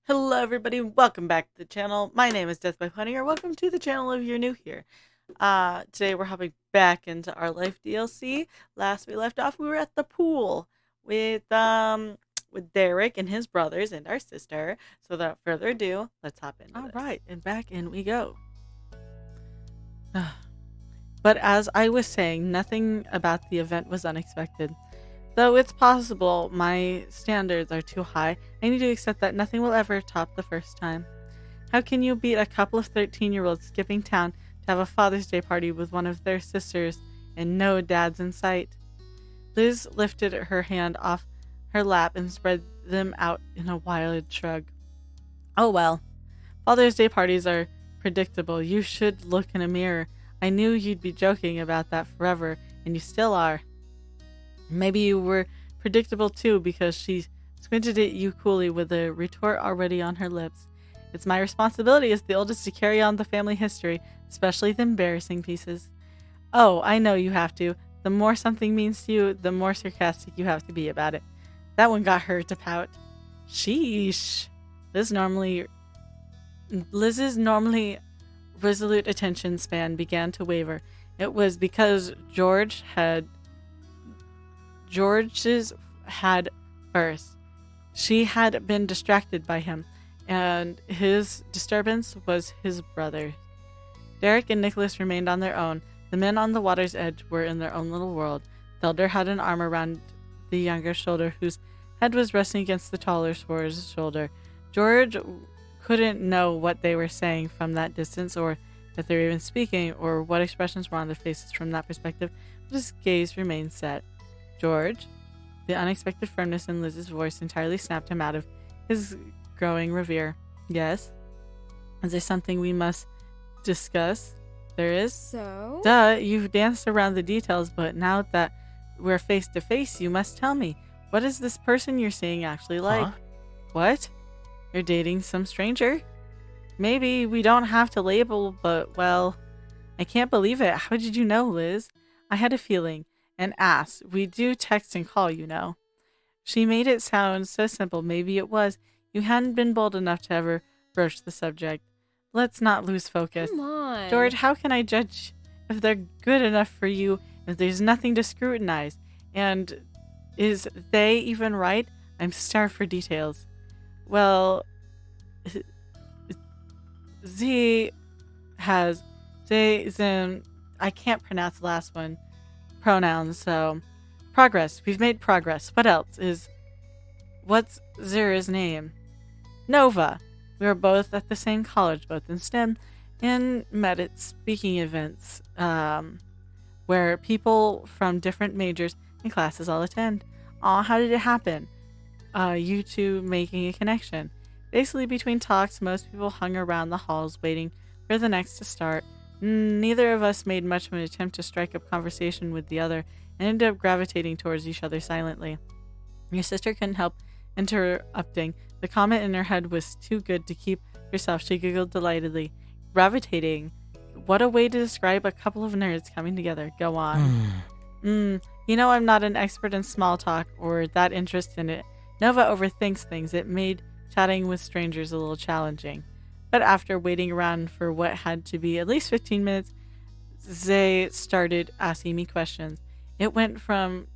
Hello everybody, welcome back to the channel. My name is Death by Pony, or welcome to the channel if you're new here. Today we're hopping back into our life DLC. Last we left off, we were at the pool with Derek and his brothers and our sister. So without further ado, let's hop into this. Alright, and back in we go. But as I was saying, nothing about the event was unexpected. Though it's possible my standards are too high, I need to accept that nothing will ever top the first time. How can you beat a couple of 13-year-olds skipping town to have a Father's Day party with one of their sisters and no dads in sight? Liz lifted her hand off her lap and spread them out in a wild shrug. Oh well. Father's Day parties are predictable. You should look in a mirror. I knew you'd be joking about that forever, and you still are. Maybe you were predictable too, because she squinted at you coolly with a retort already on her lips. It's my responsibility as the oldest to carry on the family history, especially the embarrassing pieces. Oh, I know you have to. The more something means to you, the more sarcastic you have to be about it. That one got her to pout. Sheesh. Liz's normally resolute attention span began to waver. It was because George's had first. She had been distracted by him, and his disturbance was his brother. Derek and Nicholas remained on their own. The men on the water's edge were in their own little world. The elder had an arm around the younger shoulder, whose head was resting against the taller Swor's shoulder. George couldn't know what they were saying from that distance, or if they were even speaking, or what expressions were on their faces from that perspective, but his gaze remained set. George? The unexpected firmness in Liz's voice entirely snapped him out of his growing revere. Yes? Is there something we must discuss? There is? So? Duh, you've danced around the details, but now that we're face to face, you must tell me. What is this person you're seeing actually like? Huh? What? You're dating some stranger? Maybe we don't have to label, but well, I can't believe it. How did you know, Liz? I had a feeling. And asked. We do text and call, you know. She made it sound so simple. Maybe it was. You hadn't been bold enough to ever broach the subject. Let's not lose focus. Come on. George, how can I judge if they're good enough for you if there's nothing to scrutinize? And is they even right? I'm starved for details. Well, I can't pronounce the last one. Pronouns, so progress. We've made progress. What else what's Zira's name? Nova. We were both at the same college, both in STEM, and met at speaking events where people from different majors and classes all attend. Aw, how did it happen? You two making a connection. Basically, between talks, most people hung around the halls waiting for the next to start. Neither of us made much of an attempt to strike up conversation with the other, and ended up gravitating towards each other silently. Your sister couldn't help interrupting. The comment in her head was too good to keep herself. She giggled delightedly. Gravitating. What a way to describe a couple of nerds coming together. Go on. You know I'm not an expert in small talk, or that interest in it. Nova overthinks things. It made chatting with strangers a little challenging. But after waiting around for what had to be at least 15 minutes, Zay started asking me questions. It went from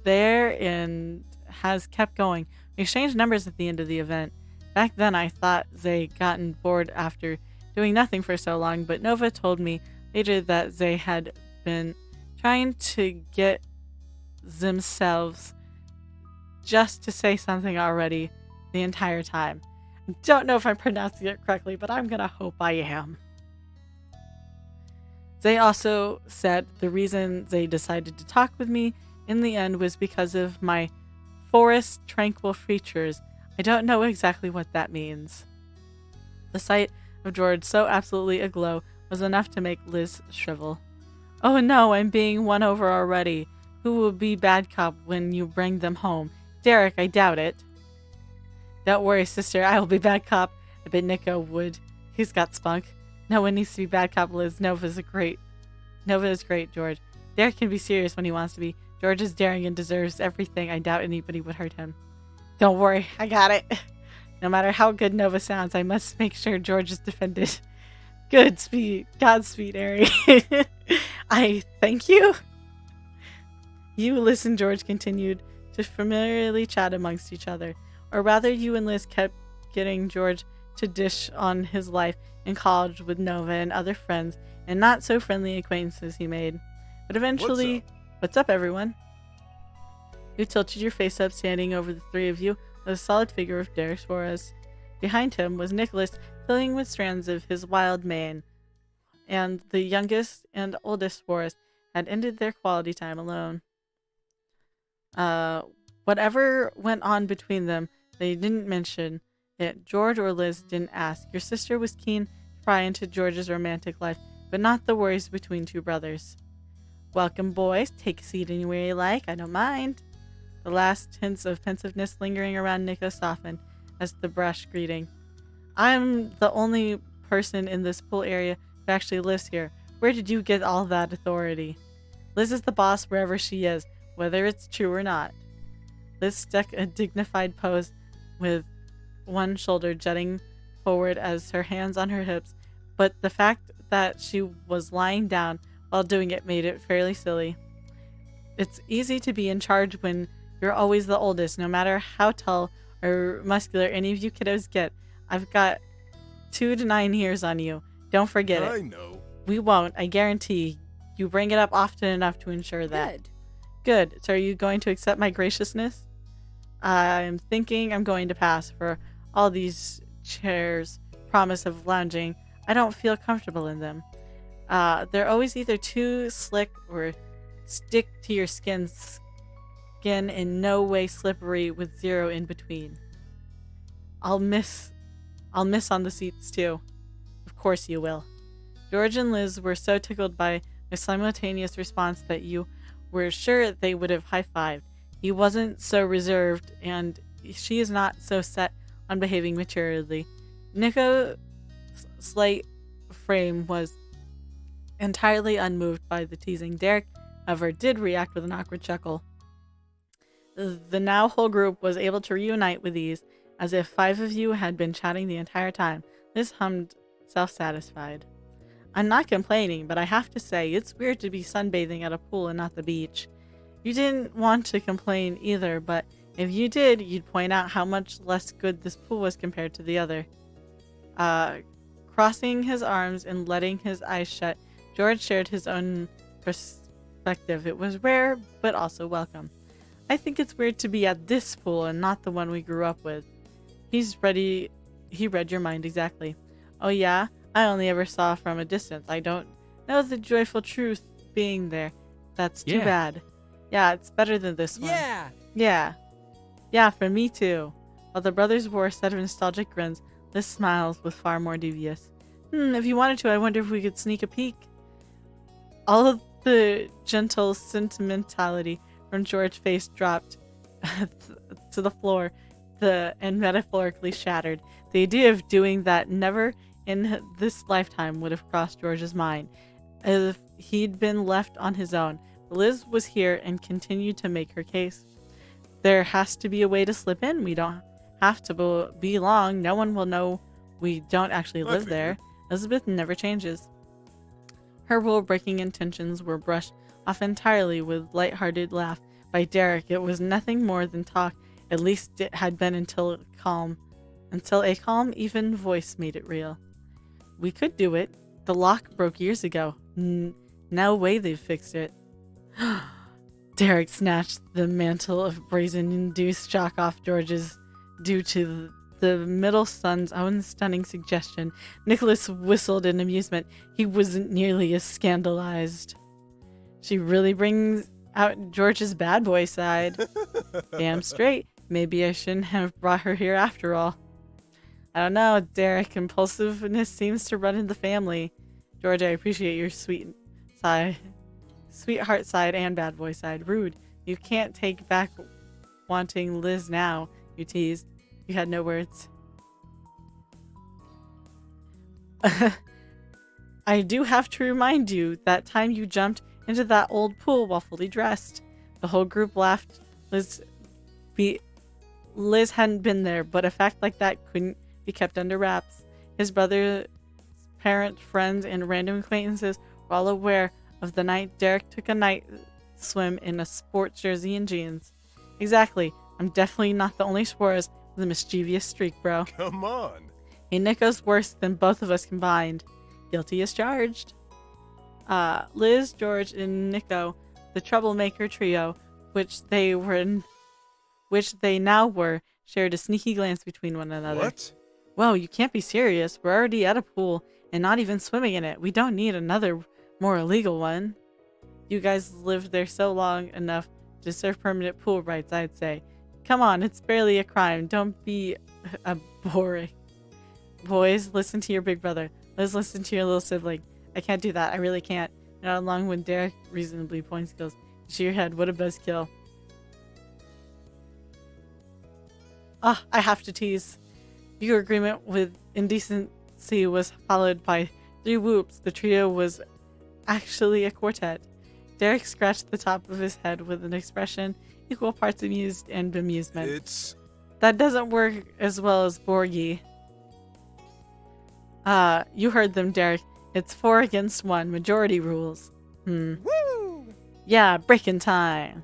there and has kept going. We exchanged numbers at the end of the event. Back then I thought Zay gotten bored after doing nothing for so long, but Nova told me later that Zay had been trying to get themselves just to say something already the entire time. Don't know if I'm pronouncing it correctly, but I'm gonna hope I am. They also said the reason they decided to talk with me in the end was because of my forest tranquil features. I don't know exactly what that means. The sight of George so absolutely aglow was enough to make Liz shrivel. Oh no, I'm being won over already. Who will be bad cop when you bring them home? Derek, I doubt it. Don't worry, sister, I will be bad cop. I bet Nico would. He's got spunk. No one needs to be bad cop, Liz. Nova is great, George. Derek can be serious when he wants to be. George is daring and deserves everything. I doubt anybody would hurt him. Don't worry, I got it. No matter how good Nova sounds, I must make sure George is defended. Godspeed, Harry. I thank you. You, Liz, and George continued to familiarly chat amongst each other. Or rather, you and Liz kept getting George to dish on his life in college with Nova and other friends and not so friendly acquaintances he made. But eventually, what's up everyone? You tilted your face up, standing over the three of you, with a solid figure of Derek Suarez. Behind him was Nicholas, filling with strands of his wild mane, and the youngest and oldest Suarez had ended their quality time alone. Whatever went on between them, they didn't mention it. George or Liz didn't ask. Your sister was keen to pry into George's romantic life, but not the worries between two brothers. Welcome, boys. Take a seat anywhere you like. I don't mind. The last hints of pensiveness lingering around Nico softened as the brash greeting. I'm the only person in this pool area who actually lives here. Where did you get all that authority? Liz is the boss wherever she is, whether it's true or not. Liz stuck a dignified pose with one shoulder jutting forward as her hands on her hips, but the fact that she was lying down while doing it made it fairly silly. It's easy to be in charge when you're always the oldest, no matter how tall or muscular any of you kiddos get. I've got 2 to 9 years on you. Don't forget it. I know. We won't, I guarantee. You bring it up often enough to ensure that. Good. So are you going to accept my graciousness? I'm thinking I'm going to pass for all these chairs' promise of lounging. I don't feel comfortable in them. They're always either too slick or stick to your skin in no way slippery with zero in between. I'll miss on the seats too. Of course you will. George and Liz were so tickled by their simultaneous response that you were sure they would have high-fived. He wasn't so reserved, and she is not so set on behaving maturely. Nico's slight frame was entirely unmoved by the teasing. Derek, however, did react with an awkward chuckle. The now whole group was able to reunite with ease, as if 5 of you had been chatting the entire time. Liz hummed, self-satisfied. I'm not complaining, but I have to say, it's weird to be sunbathing at a pool and not the beach. You didn't want to complain either, but if you did, you'd point out how much less good this pool was compared to the other. Crossing his arms and letting his eyes shut, George shared his own perspective. It was rare, but also welcome. I think it's weird to be at this pool and not the one we grew up with. He read your mind exactly. Oh yeah? I only ever saw from a distance. I don't know the joyful truth being there. That's too bad. Yeah, it's better than this one. Yeah, for me too. While the brothers wore a set of nostalgic grins, Liz smiles with far more dubious. If you wanted to, I wonder if we could sneak a peek. All of the gentle sentimentality from George's face dropped to the floor and metaphorically shattered. The idea of doing that never in this lifetime would have crossed George's mind, as if he'd been left on his own. Liz was here and continued to make her case. There has to be a way to slip in. We don't have to be long. No one will know we don't actually live there. Elizabeth never changes. Her rule-breaking intentions were brushed off entirely with light-hearted laugh by Derek. It was nothing more than talk. At least it had been until a calm, even voice made it real. We could do it. The lock broke years ago. No way they've fixed it. Derek snatched the mantle of brazen-induced shock off George's due to the middle son's own stunning suggestion. Nicholas whistled in amusement. He wasn't nearly as scandalized. She really brings out George's bad boy side. Damn straight. Maybe I shouldn't have brought her here after all. I don't know, Derek. Impulsiveness seems to run in the family. George, I appreciate your sweetheart side and bad boy side. Rude. You can't take back wanting Liz now, you teased. You had no words. I do have to remind you that time you jumped into that old pool while fully dressed. The whole group laughed. Liz Liz hadn't been there, but a fact like that couldn't be kept under wraps. His brother's parent, friends, and random acquaintances were all aware of the night Derek took a night swim in a sports jersey and jeans. Exactly. I'm definitely not the only Suarez with a mischievous streak, bro. Come on. Hey, Nico's worse than both of us combined. Guilty as charged. Liz, George, and Nico, the troublemaker trio, which they now were, shared a sneaky glance between one another. What? Whoa, you can't be serious. We're already at a pool and not even swimming in it. We don't need another, more illegal one. You guys lived there so long enough to deserve permanent pool rights, I'd say. Come on, it's barely a crime. Don't be boring. Boys, listen to your big brother. Let's listen to your little sibling. I can't do that. I really can't. Not along when Derek reasonably points skills. Shake your head. What a buzzkill. I have to tease. Your agreement with indecency was followed by 3 whoops. The trio was actually a quartet. Derek scratched the top of his head with an expression equal parts amused and bemusement. That doesn't work as well as Borgie. You heard them, Derek. It's 4 against 1. Majority rules. Woo! Yeah, breaking time.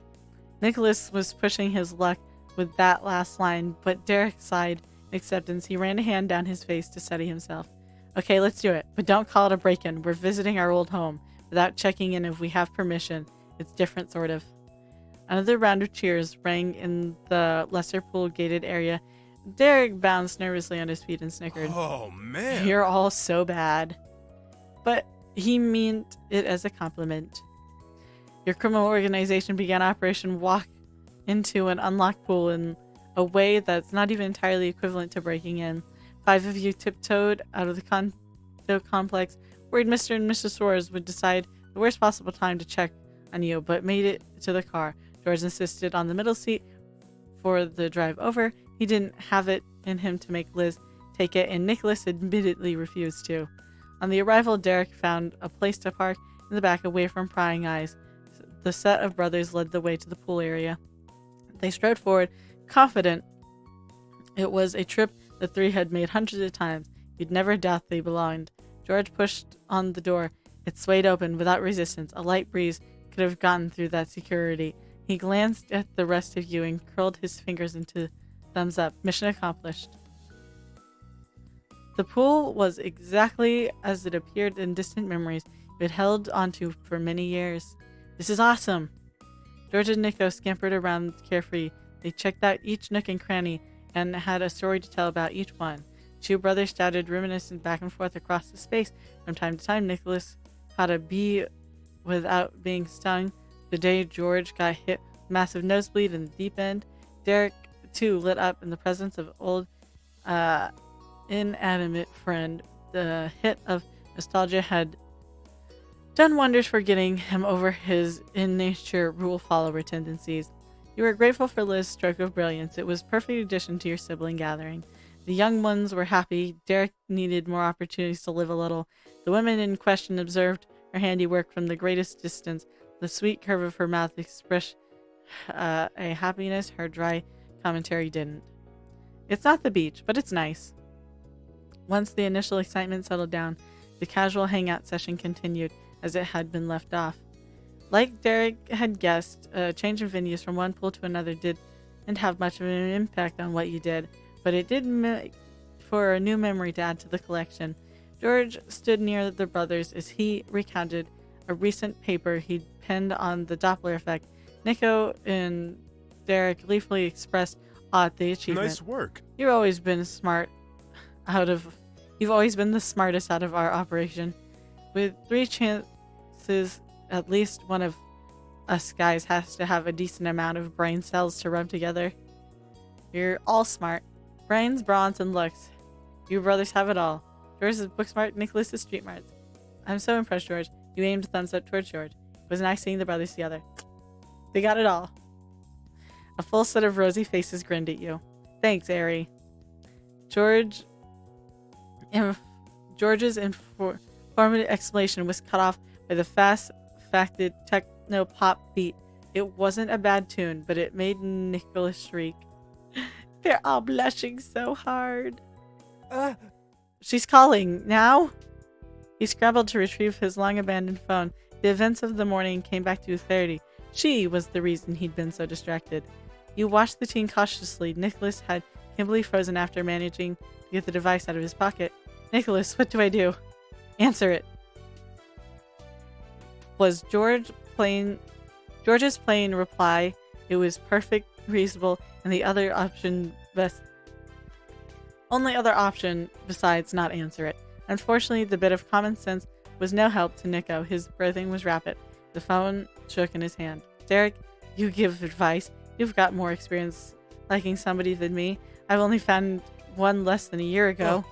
Nicholas was pushing his luck with that last line, but Derek sighed in acceptance. He ran a hand down his face to steady himself. Okay, let's do it. But don't call it a break-in. We're visiting our old home without checking in if we have permission. It's different, sort of. Another round of cheers rang in the lesser pool gated area. Derek bounced nervously on his feet and snickered. Oh, man. You're all so bad. But he meant it as a compliment. Your criminal organization began Operation Walk into an unlocked pool in a way that's not even entirely equivalent to breaking in. 5 of you tiptoed out of the condo complex, worried Mr. and Mrs. Suarez would decide the worst possible time to check on you, but made it to the car. George insisted on the middle seat for the drive over. He didn't have it in him to make Liz take it, and Nicholas admittedly refused to. On the arrival, Derek found a place to park in the back away from prying eyes. The set of brothers led the way to the pool area. They strode forward, confident it was a trip the 3 had made hundreds of times. You'd never doubt they belonged. George pushed on the door. It swayed open without resistance. A light breeze could have gotten through that security. He glanced at the rest of you and curled his fingers into thumbs up. Mission accomplished. The pool was exactly as it appeared in distant memories you had held onto for many years. This is awesome! George and Nico scampered around carefree. They checked out each nook and cranny and had a story to tell about each one. 2 brothers shouted reminiscent back and forth across the space. From time to time, Nicholas caught a bee without being stung. The day George got hit with a massive nosebleed in the deep end, Derek, too, lit up in the presence of old, inanimate friend. The hit of nostalgia had done wonders for getting him over his in-nature rule-follower tendencies. You were grateful for Liz's stroke of brilliance. It was a perfect addition to your sibling gathering. The young ones were happy. Derek needed more opportunities to live a little. The women in question observed her handiwork from the greatest distance. The sweet curve of her mouth expressed a happiness her dry commentary didn't. It's not the beach, but it's nice. Once the initial excitement settled down, the casual hangout session continued as it had been left off. Like Derek had guessed, a change of venues from one pool to another didn't have much of an impact on what you did, but it did make for a new memory to add to the collection. George stood near the brothers as he recounted a recent paper he'd penned on the Doppler effect. Nico and Derek gleefully expressed awe at the achievement. Nice work. You've always been the smartest out of our operation. With 3 chances, at least one of us guys has to have a decent amount of brain cells to rub together. You're all smart. Brains, bronze, and looks. You brothers have it all. George is book smart, Nicholas is street smart. I'm so impressed, George. You aimed a thumbs up towards George. It was nice seeing the brothers together. They got it all. A full set of rosy faces grinned at you. Thanks, Ari. George's informative explanation was cut off by the fast-facted techno-pop beat. It wasn't a bad tune, but it made Nicholas shriek. They're all blushing so hard. Uh, She's calling. Now? He scrambled to retrieve his long-abandoned phone. The events of the morning came back to his clarity. She was the reason he'd been so distracted. He watched the teen cautiously. Nicholas had Kimberly frozen after managing to get the device out of his pocket. Nicholas, what do I do? Answer it. Was George's plain reply. It was perfect, reasonable, and the other option only other option besides not answer it. Unfortunately, the bit of common sense was no help to Nico. His breathing was rapid. The phone shook in his hand. Derek, you give advice. You've got more experience liking somebody than me. I've only found one less than a year ago.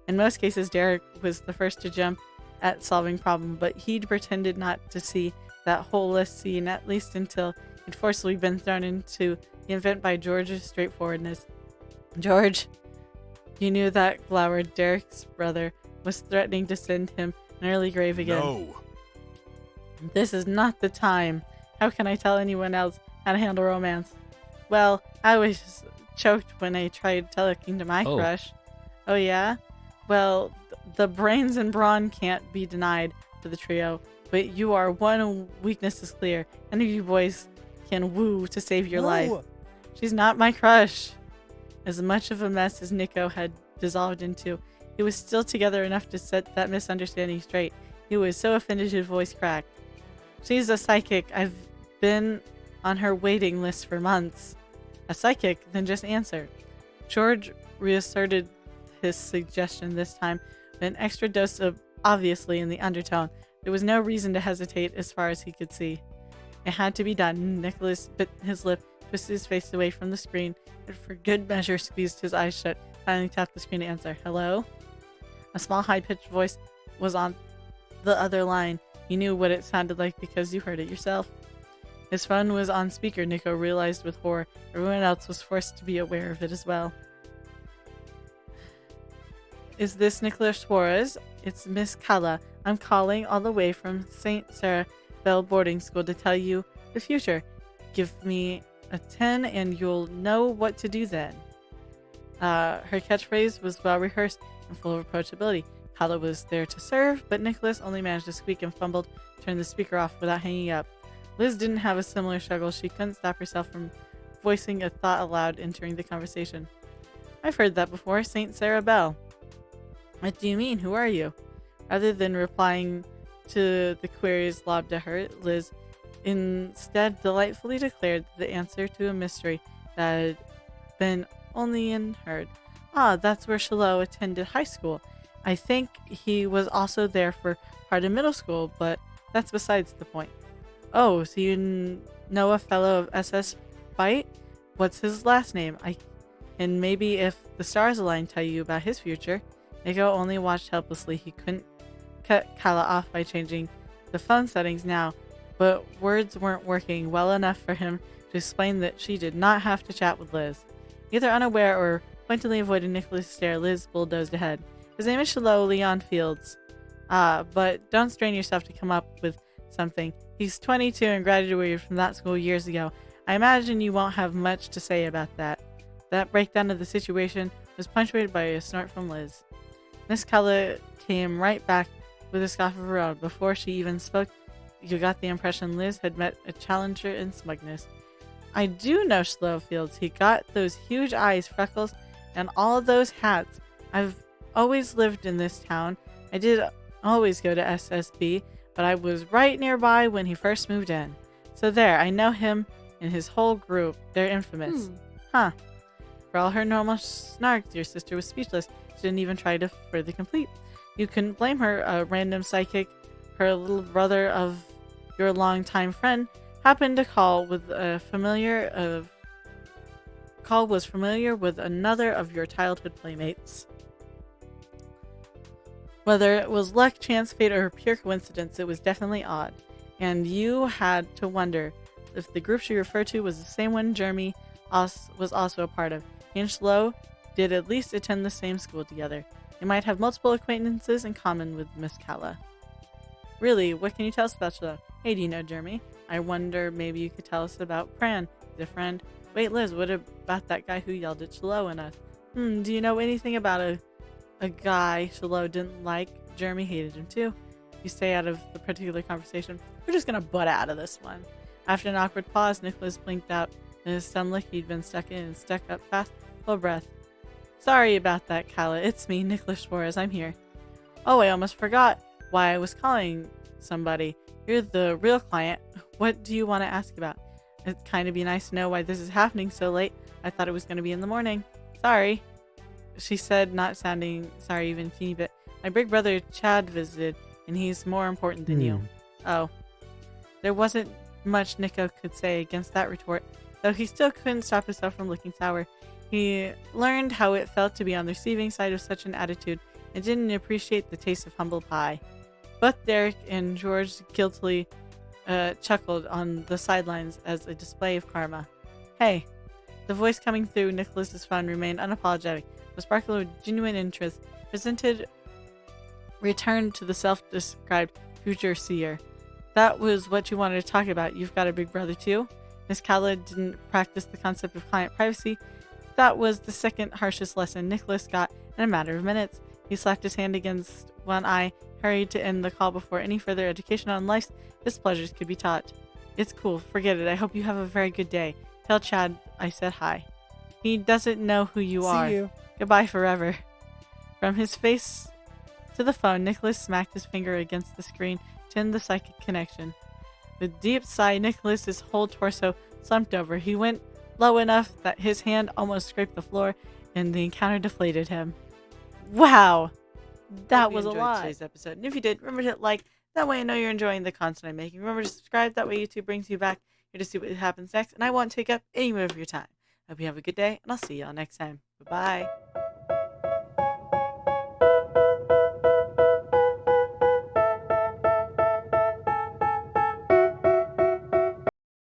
In most cases, Derek was the first to jump at solving problem, but he'd pretended not to see that whole list scene, at least until he'd forcibly been thrown into the event by George's straightforwardness. George, you knew that glowered Derek's brother was threatening to send him an early grave again. no. This is not the time. How can I tell anyone else how to handle romance? Well, I was choked when I tried talking to my crush. Oh yeah? Well, the brains and brawn can't be denied to the trio, but you are one weakness is clear. None of you boys can woo to save your life. She's not my crush. As much of a mess as Nico had dissolved into, he was still together enough to set that misunderstanding straight. He was so offended his voice cracked. She's a psychic. I've been on her waiting list for months. A psychic? Then just answer. George reasserted his suggestion this time with an extra dose of obviously in the undertone. There was no reason to hesitate as far as he could see. It had to be done. Nicholas bit his lip, twisted his face away from the screen, and for good measure squeezed his eyes shut, finally tapped the screen to answer. Hello? A small high-pitched voice was on the other line. You knew what it sounded like because you heard it yourself. His phone was on speaker, Nico realized with horror. Everyone else was forced to be aware of it as well. Is this Nicholas Suarez? It's Miss Kala. I'm calling all the way from St. Sarah Bell Boarding School to tell you the future. Give me a 10 and you'll know what to do then. Her catchphrase was well rehearsed and full of approachability. Kala was there to serve, but Nicholas only managed to squeak and fumbled to turn the speaker off without hanging up. Liz didn't have a similar struggle. She couldn't stop herself from voicing a thought aloud entering the conversation. I've heard that before, St. Sarah Bell. What do you mean? Who are you? Rather than replying to the queries lobbed at her, Liz instead delightfully declared the answer to a mystery that had been only heard. Ah, that's where Shiloh attended high school. I think he was also there for part of middle school, but that's besides the point. Oh, so you know a fellow of SS Bite? What's his last name? And maybe if the stars align, tell you about his future. Nico only watched helplessly. He couldn't cut Kala off by changing the phone settings now, but words weren't working well enough for him to explain that she did not have to chat with Liz. Either unaware or pointedly avoiding Nicholas' stare, Liz bulldozed ahead. His name is Shiloh Leon Fields. But don't strain yourself to come up with something. He's 22 and graduated from that school years ago. I imagine you won't have much to say about that. That breakdown of the situation was punctuated by a snort from Liz. Miss Kala came right back with a scoff of her own. Before she even spoke, you got the impression Liz had met a challenger in smugness. I do know Shiloh Fields. He got those huge eyes, freckles, and all of those hats. I've always lived in this town. I did always go to SSB, but I was right nearby when he first moved in. So there, I know him and his whole group. They're infamous. Huh. For all her normal snarks, your sister was speechless. She didn't even try to further complete. You couldn't blame her. A random psychic, her little brother of your longtime friend, happened to call was familiar with another of your childhood playmates. Whether it was luck, chance, fate, or pure coincidence, it was definitely odd. And you had to wonder if the group she referred to was the same one Jeremy was also a part of. He and Shiloh did at least attend the same school together. They might have multiple acquaintances in common with Miss Kala. Really, what can you tell us about Shiloh? Hey, do you know Jeremy? I wonder maybe you could tell us about Pran, the friend. Wait, Liz, what about that guy who yelled at Shiloh and us. Do you know anything about a guy Shiloh didn't like? Jeremy hated him too. You stay out of the particular conversation. We're just gonna butt out of this one. After an awkward pause, Nicholas blinked out in his stomach he'd been stuck in and stuck up fast, full breath. Sorry about that, Kala. It's me, Nicholas Suarez. I'm here. Oh, I almost forgot why I was calling somebody. You're the real client. What do you want to ask about? It'd kind of be nice to know why this is happening so late. I thought it was going to be in the morning. Sorry, she said, not sounding sorry even a teeny bit. My big brother Chad visited, and he's more important than you. Oh. There wasn't much Nico could say against that retort, though he still couldn't stop himself from looking sour. He learned how it felt to be on the receiving side of such an attitude and didn't appreciate the taste of humble pie. Both Derek and George guiltily chuckled on the sidelines as a display of karma. Hey. The voice coming through Nicholas's phone remained unapologetic. The sparkle of genuine interest returned to the self-described future seer. That was what you wanted to talk about. You've got a big brother too? Miss Kala didn't practice the concept of client privacy. That was the second harshest lesson Nicholas got in a matter of minutes. He slapped his hand against one eye, hurried to end the call before any further education on life's displeasures could be taught. It's cool. Forget it. I hope you have a very good day. Tell Chad I said hi. He doesn't know who you are. See you. Goodbye forever. From his face to the phone, Nicholas smacked his finger against the screen to end the psychic connection. With a deep sigh, Nicholas's whole torso slumped over. He went low enough that his hand almost scraped the floor, and the encounter deflated him. Wow! That was a lot. Today's episode. And if you did, remember to hit like. That way I know you're enjoying the content I'm making. Remember to subscribe. That way YouTube brings you back here to see what happens next. And I won't take up any more of your time. Hope you have a good day, and I'll see y'all next time. Bye-bye.